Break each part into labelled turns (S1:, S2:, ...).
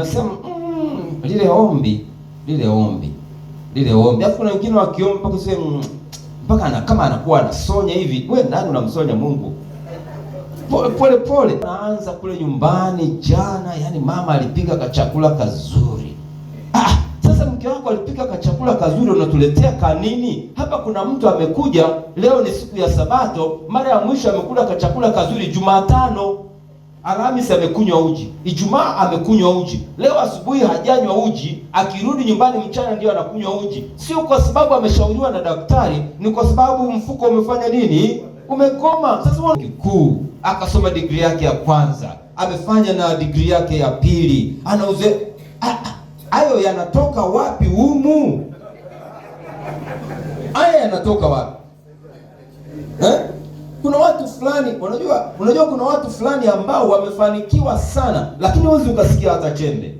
S1: unasema lile ombi. Alafu kuna wengine wakiomba mpaka kama anakuwa anasonya hivi. Wewe nani unamsonya Mungu? Pole naanza kule nyumbani jana, yani mama alipika kachakula kazuri. Sasa mke wako alipika kachakula kazuri, unatuletea kanini? Hapa kuna mtu amekuja, leo ni siku ya Sabato, mara ya mwisho amekula kachakula kazuri Jumatano. Alhamisi amekunywa uji, Ijumaa amekunywa uji, leo asubuhi hajanywa uji, akirudi nyumbani mchana ndio anakunywa uji. Sio kwa sababu ameshauriwa na daktari, ni kwa sababu mfuko umefanya nini? Umegoma. Sasa kikuu akasoma degree yake ya kwanza, amefanya na degree yake ya pili, anauze. Hayo yanatoka wapi humu? Haya yanatoka wapi? Kuna watu fulani, unajua kuna watu fulani ambao wamefanikiwa sana, lakini huwezi ukasikia hata chembe.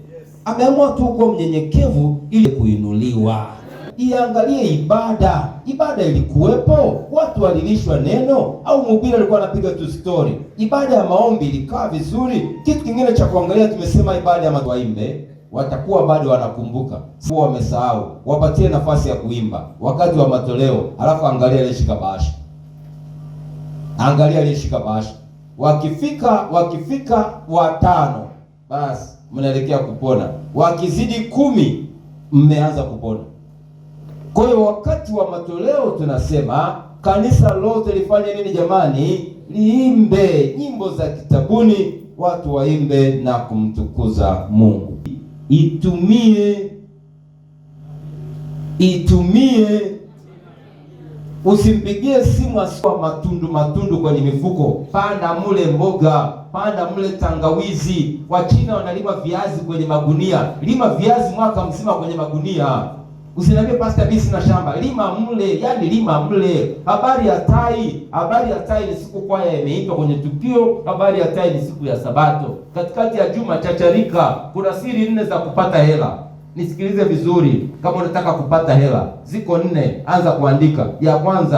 S1: Ameamua tu kuwa mnyenyekevu ili kuinuliwa. Iangalie ibada ilikuwepo, watu walilishwa neno, au mhubiri alikuwa anapiga tu story? Ibada ya maombi ilikaa vizuri. Kitu kingine cha kuangalia, tumesema ibada ya waimbe watakuwa bado wanakumbuka, sio wamesahau. Wapatie nafasi ya kuimba wakati wa matoleo, alafu angalia aliyeshika bahasha. Wakifika 5, basi mnaelekea kupona. Wakizidi 10, mmeanza kupona. Kwa hiyo wakati wa matoleo tunasema kanisa lote lifanye nini jamani? Liimbe nyimbo za kitabuni, watu waimbe na kumtukuza Mungu. Itumie. Usimpigie simu asiwa matundu kwenye mifuko. Panda mule mboga, panda mule tangawizi. Wachina wanalima viazi kwenye magunia. Lima viazi mwaka mzima kwenye magunia. Usiniambie pastor mimi sina shamba. Lima mle. Habari ya tai ni siku kwaya imeitwa kwenye tukio. Habari ya tai ni siku ya Sabato. Katikati ya juma chacharika. Kuna siri 4 za kupata hela. Nisikilize vizuri, kama unataka kupata hela, ziko 4, anza kuandika. Ya kwanza,